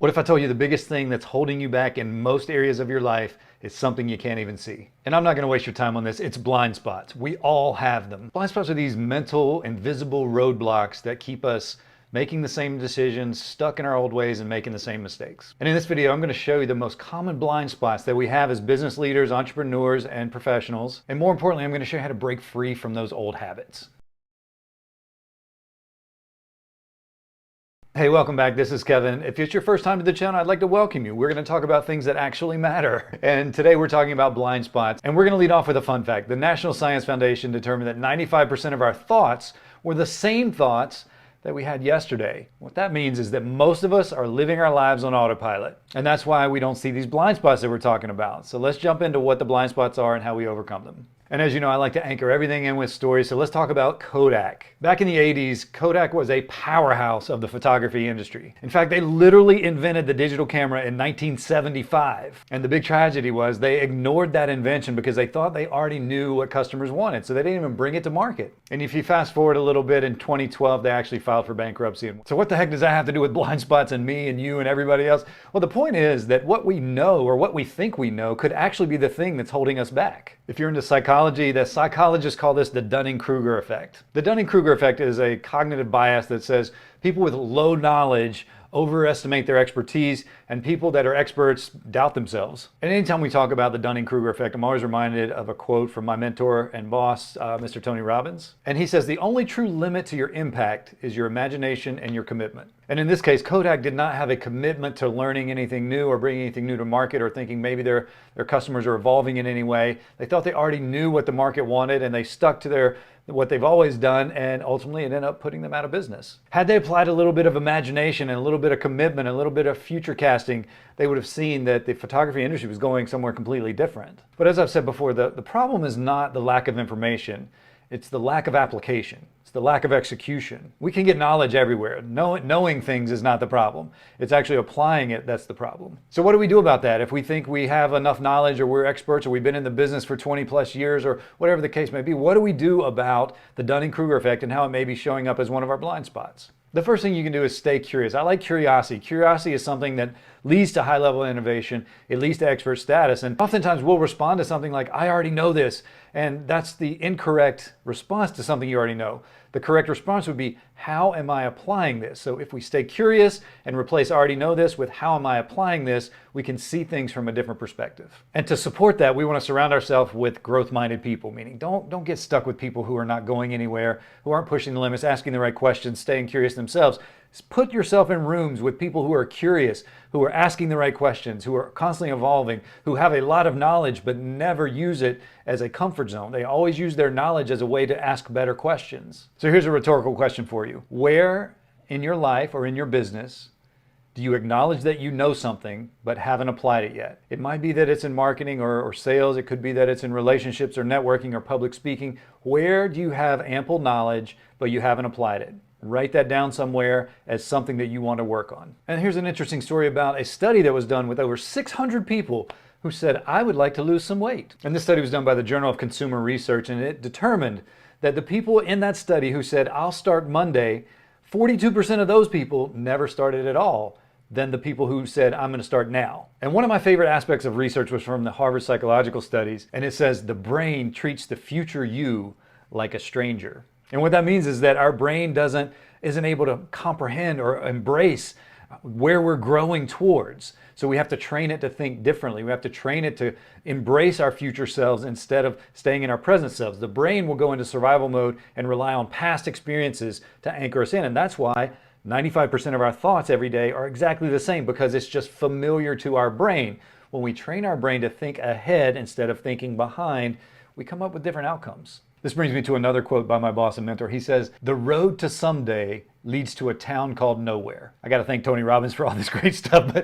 What if I told you the biggest thing that's holding you back in most areas of your life is something you can't even see? And I'm not going to waste your time on this. It's blind spots. We all have them. Blind spots are these mental, invisible roadblocks that keep us making the same decisions, stuck in our old ways, and making the same mistakes. And in this video, I'm going to show you the most common blind spots that we have as business leaders, entrepreneurs, and professionals. And more importantly, I'm going to show you how to break free from those old habits. Hey, welcome back. This is Kevin. If it's your first time to the channel, I'd like to welcome you. We're going to talk about things that actually matter. And today we're talking about blind spots. And we're going to lead off with a fun fact. The National Science Foundation determined that 95% of our thoughts were the same thoughts that we had yesterday. What that means is that most of us are living our lives on autopilot. And that's why we don't see these blind spots that we're talking about. So let's jump into what the blind spots are and how we overcome them. And as you know, I like to anchor everything in with stories, so let's talk about Kodak. Back in the 80s, Kodak was a powerhouse of the photography industry. In fact, they literally invented the digital camera in 1975. And the big tragedy was they ignored that invention because they thought they already knew what customers wanted, so they didn't even bring it to market. And if you fast forward a little bit, in 2012, they actually filed for bankruptcy. So what the heck does that have to do with blind spots and me and you and everybody else? Well, the point is that what we know or what we think we know could actually be the thing that's holding us back. If you're into psychology, the psychologists call this the Dunning-Kruger Effect. The Dunning-Kruger Effect is a cognitive bias that says people with low knowledge overestimate their expertise, and people that are experts doubt themselves. And anytime we talk about the Dunning-Kruger Effect, I'm always reminded of a quote from my mentor and boss, Mr. Tony Robbins. And he says, "The only true limit to your impact is your imagination and your commitment." And in this case, Kodak did not have a commitment to learning anything new or bringing anything new to market or thinking maybe their customers are evolving in any way. They thought they already knew what the market wanted, and they stuck to what they've always done, and ultimately it ended up putting them out of business. Had they applied a little bit of imagination and a little bit of commitment, a little bit of future casting, they would have seen that the photography industry was going somewhere completely different. But as I've said before, the problem is not the lack of information, it's the lack of application. It's the lack of execution. We can get knowledge everywhere. Knowing things is not the problem. It's actually applying it that's the problem. So what do we do about that? If we think we have enough knowledge or we're experts or we've been in the business for 20 plus years or whatever the case may be, what do we do about the Dunning-Kruger effect and how it may be showing up as one of our blind spots? The first thing you can do is stay curious. I like curiosity. Curiosity is something that leads to high-level innovation. It leads to expert status. And oftentimes we'll respond to something like, I already know this. And that's the incorrect response to something you already know. The correct response would be, how am I applying this? So if we stay curious and replace already know this with how am I applying this, we can see things from a different perspective. And to support that, we want to surround ourselves with growth-minded people, meaning don't get stuck with people who are not going anywhere, who aren't pushing the limits, asking the right questions, staying curious themselves. Put yourself in rooms with people who are curious, who are asking the right questions, who are constantly evolving, who have a lot of knowledge but never use it as a comfort zone. They always use their knowledge as a way to ask better questions. So here's a rhetorical question for you. Where in your life or in your business do you acknowledge that you know something but haven't applied it yet? It might be that it's in marketing or sales. It could be that it's in relationships or networking or public speaking. Where do you have ample knowledge but you haven't applied it? Write that down somewhere as something that you want to work on. And here's an interesting story about a study that was done with over 600 people who said, I would like to lose some weight. And this study was done by the Journal of Consumer Research, and it determined that the people in that study who said, I'll start Monday, 42% of those people never started at all than the people who said, I'm going to start now. And one of my favorite aspects of research was from the Harvard Psychological Studies, and it says the brain treats the future you like a stranger. And what that means is that our brain isn't able to comprehend or embrace where we're growing towards. So we have to train it to think differently. We have to train it to embrace our future selves instead of staying in our present selves. The brain will go into survival mode and rely on past experiences to anchor us in. And that's why 95% of our thoughts every day are exactly the same, because it's just familiar to our brain. When we train our brain to think ahead instead of thinking behind, we come up with different outcomes. This brings me to another quote by my boss and mentor. He says, the road to someday leads to a town called nowhere. I got to thank Tony Robbins for all this great stuff,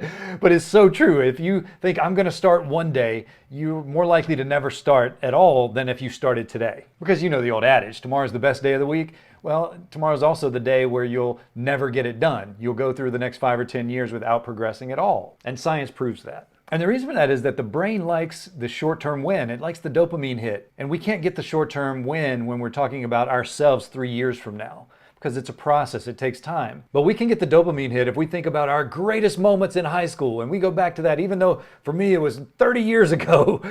but it's so true. If you think I'm going to start one day, you're more likely to never start at all than if you started today. Because you know the old adage, tomorrow's the best day of the week. Well, tomorrow's also the day where you'll never get it done. You'll go through the next 5 or 10 years without progressing at all. And science proves that. And the reason for that is that the brain likes the short-term win. It likes the dopamine hit. And we can't get the short-term win when we're talking about ourselves 3 years from now. because it's a process. It takes time. But we can get the dopamine hit if we think about our greatest moments in high school, and we go back to that, even though for me it was 30 years ago.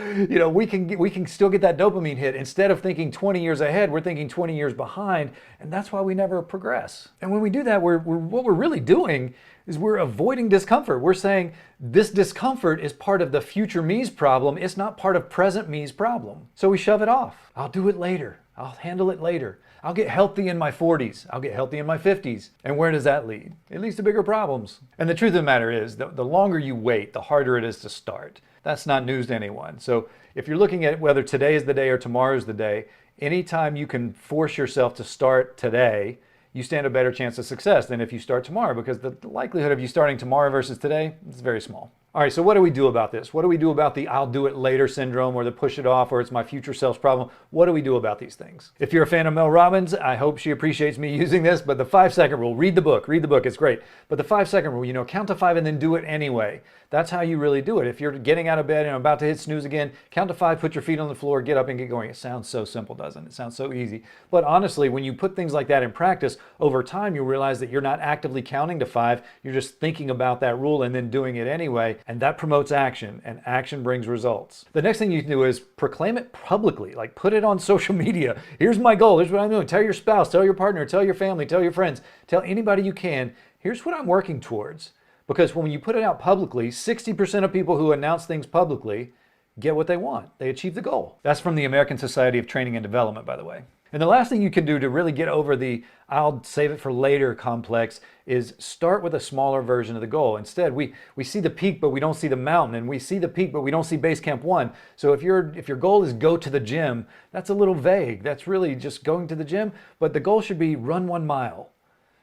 We can still get that dopamine hit. Instead of thinking 20 years ahead, we're thinking 20 years behind, and that's why we never progress. And when we do that, what we're really doing is we're avoiding discomfort. We're saying this discomfort is part of the future me's problem. It's not part of present me's problem. So we shove it off. I'll do it later. I'll handle it later. I'll get healthy in my 40s. I'll get healthy in my 50s. And where does that lead? It leads to bigger problems. And the truth of the matter is, the longer you wait, the harder it is to start. That's not news to anyone. So if you're looking at whether today is the day or tomorrow is the day, anytime you can force yourself to start today, you stand a better chance of success than if you start tomorrow, because the likelihood of you starting tomorrow versus today is very small. All right, so what do we do about this? What do we do about the I'll do it later syndrome, or the push it off, or it's my future self's problem? What do we do about these things? If you're a fan of Mel Robbins, I hope she appreciates me using this, but the 5-second rule, read the book, it's great. But the 5-second rule, count to 5 and then do it anyway. That's how you really do it. If you're getting out of bed and about to hit snooze again, count to 5, put your feet on the floor, get up and get going. It sounds so simple, doesn't it? It sounds so easy. But honestly, when you put things like that in practice, over time you realize that you're not actively counting to 5, you're just thinking about that rule and then doing it anyway, and that promotes action, and action brings results. The next thing you can do is proclaim it publicly, like put it on social media. Here's my goal, here's what I'm doing. Tell your spouse, tell your partner, tell your family, tell your friends, tell anybody you can, here's what I'm working towards. Because when you put it out publicly, 60% of people who announce things publicly get what they want. They achieve the goal. That's from the American Society of Training and Development, by the way. And the last thing you can do to really get over the I'll save it for later complex is start with a smaller version of the goal. Instead, we see the peak, but we don't see the mountain, and we see the peak, but we don't see base camp 1. So if your goal is go to the gym, that's a little vague. That's really just going to the gym, but the goal should be run 1 mile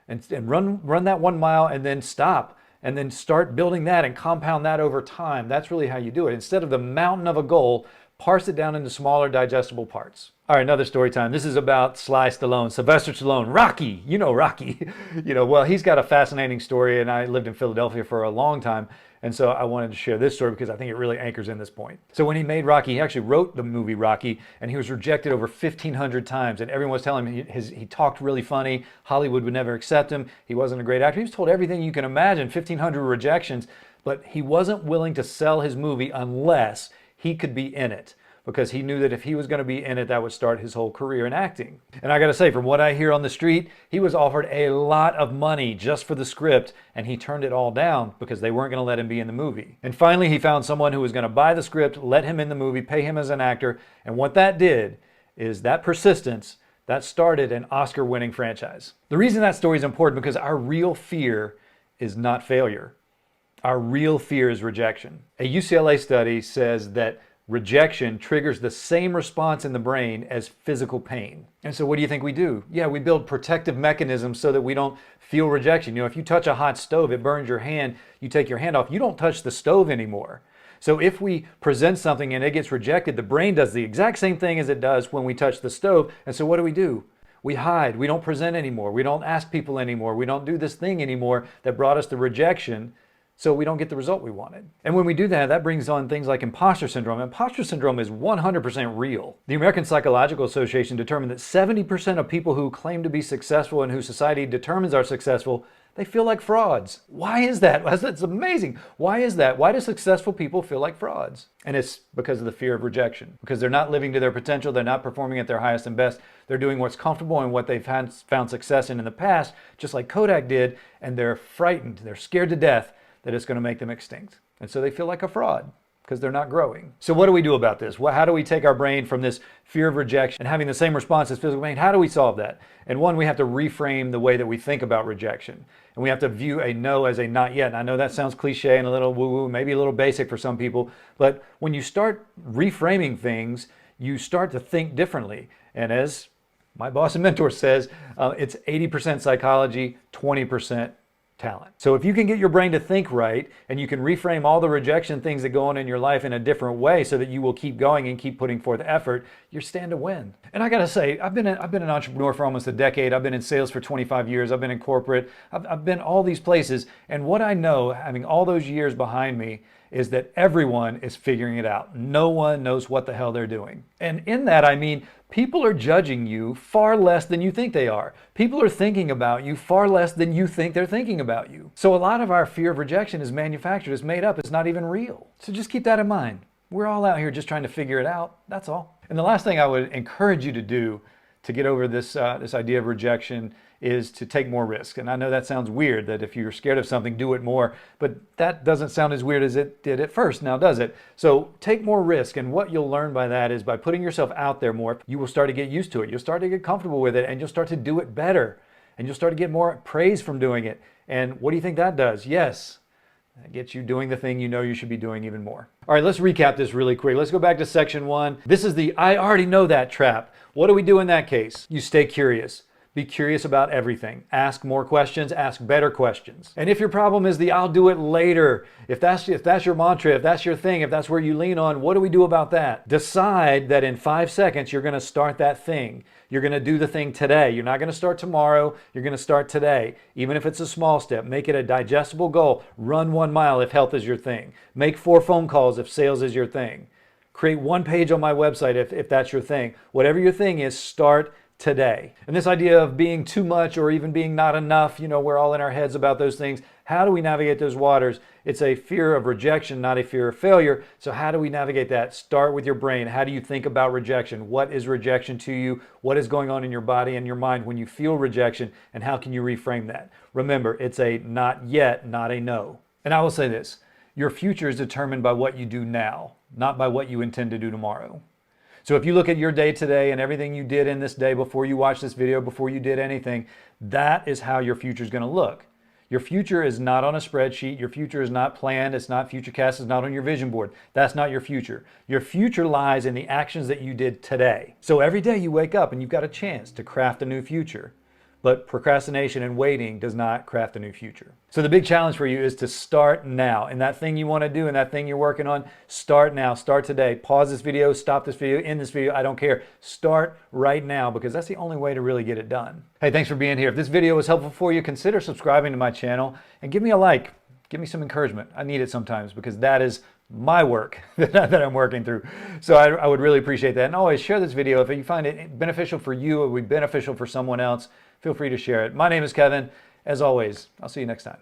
and run that 1 mile and then stop. And then start building that and compound that over time. That's really how you do it. Instead of the mountain of a goal, parse it down into smaller digestible parts. All right, another story time. This is about Sylvester Stallone, Rocky. You know Rocky. Well, he's got a fascinating story, and I lived in Philadelphia for a long time. And so I wanted to share this story because I think it really anchors in this point. So when he made Rocky, he actually wrote the movie Rocky, and he was rejected over 1,500 times. And everyone was telling him he talked really funny. Hollywood would never accept him. He wasn't a great actor. He was told everything you can imagine, 1,500 rejections. But he wasn't willing to sell his movie unless he could be in it, because he knew that if he was going to be in it, that would start his whole career in acting. And I got to say, from what I hear on the street, he was offered a lot of money just for the script, and he turned it all down because they weren't going to let him be in the movie. And finally, he found someone who was going to buy the script, let him in the movie, pay him as an actor, and what that did is that persistence, that started an Oscar-winning franchise. The reason that story is important because our real fear is not failure. Our real fear is rejection. A UCLA study says that rejection triggers the same response in the brain as physical pain. And so what do you think we do? Yeah, we build protective mechanisms so that we don't feel rejection. If you touch a hot stove, it burns your hand, you take your hand off, you don't touch the stove anymore. So if we present something and it gets rejected, the brain does the exact same thing as it does when we touch the stove. And so what do? We hide, we don't present anymore, we don't ask people anymore, we don't do this thing anymore that brought us the rejection, so we don't get the result we wanted. And when we do that, that brings on things like imposter syndrome. Imposter syndrome is 100% real. The American Psychological Association determined that 70% of people who claim to be successful and who society determines are successful, they feel like frauds. Why is that? That's amazing. Why is that? Why do successful people feel like frauds? And it's because of the fear of rejection. Because they're not living to their potential, they're not performing at their highest and best, they're doing what's comfortable and what they've found success in the past, just like Kodak did, and they're frightened, they're scared to death that it's going to make them extinct. And so they feel like a fraud because they're not growing. So what do we do about this? How do we take our brain from this fear of rejection and having the same response as physical pain? How do we solve that? And one, we have to reframe the way that we think about rejection. And we have to view a no as a not yet. And I know that sounds cliche and a little woo-woo, maybe a little basic for some people, but when you start reframing things, you start to think differently. And as my boss and mentor says, it's 80% psychology, 20% talent. So if you can get your brain to think right, and you can reframe all the rejection things that go on in your life in a different way so that you will keep going and keep putting forth effort, you're stand to win. And I gotta say, I've been an entrepreneur for almost a decade. I've been in sales for 25 years. I've been in corporate. I've been all these places. And what I know, having all those years behind me, is that everyone is figuring it out. No one knows what the hell they're doing. And in that, I mean, People are judging you far less than you think they are. People are thinking about you far less than you think they're thinking about you. So a lot of our fear of rejection is manufactured, is made up, it's not even real. So just keep that in mind. We're all out here just trying to figure it out, that's all. And the last thing I would encourage you to do to get over this idea of rejection is to take more risk. And I know that sounds weird, that if you're scared of something, do it more, but that doesn't sound as weird as it did at first, now does it? So take more risk, and what you'll learn by that is by putting yourself out there more, you will start to get used to it. You'll start to get comfortable with it, and you'll start to do it better, and you'll start to get more praise from doing it. And what do you think that does? Yes, that gets you doing the thing you know you should be doing even more. All right, let's recap this really quick. Let's go back to section 1. This is the I already know that trap. What do we do in that case? You stay curious. Be curious about everything. Ask more questions, ask better questions. And if your problem is the I'll do it later, if that's your mantra, if that's your thing, if that's where you lean on, what do we do about that? Decide that in 5 seconds you're going to start that thing. You're going to do the thing today. You're not going to start tomorrow. You're going to start today. Even if it's a small step, make it a digestible goal. Run 1 mile if health is your thing. Make 4 phone calls if sales is your thing. Create 1 page on my website if that's your thing. Whatever your thing is, start today. And this idea of being too much or even being not enough, we're all in our heads about those things. How do we navigate those waters? It's a fear of rejection, not a fear of failure. So how do we navigate that? Start with your brain. How do you think about rejection? What is rejection to you? What is going on in your body and your mind when you feel rejection? And how can you reframe that? Remember, it's a not yet, not a no. And I will say this, your future is determined by what you do now, not by what you intend to do tomorrow. So if you look at your day today and everything you did in this day before you watched this video, before you did anything, that is how your future is going to look. Your future is not on a spreadsheet. Your future is not planned. It's not futurecast. It's not on your vision board. That's not your future. Your future lies in the actions that you did today. So every day you wake up and you've got a chance to craft a new future. But procrastination and waiting does not craft a new future. So the big challenge for you is to start now. And that thing you want to do and that thing you're working on, start now, start today. Pause this video, stop this video, end this video, I don't care. Start right now, because that's the only way to really get it done. Hey, thanks for being here. If this video was helpful for you, consider subscribing to my channel and give me a like. Give me some encouragement. I need it sometimes, because that is my work that I'm working through. So I would really appreciate that. And always share this video. If you find it beneficial for you, it would be beneficial for someone else, feel free to share it. My name is Kevin. As always, I'll see you next time.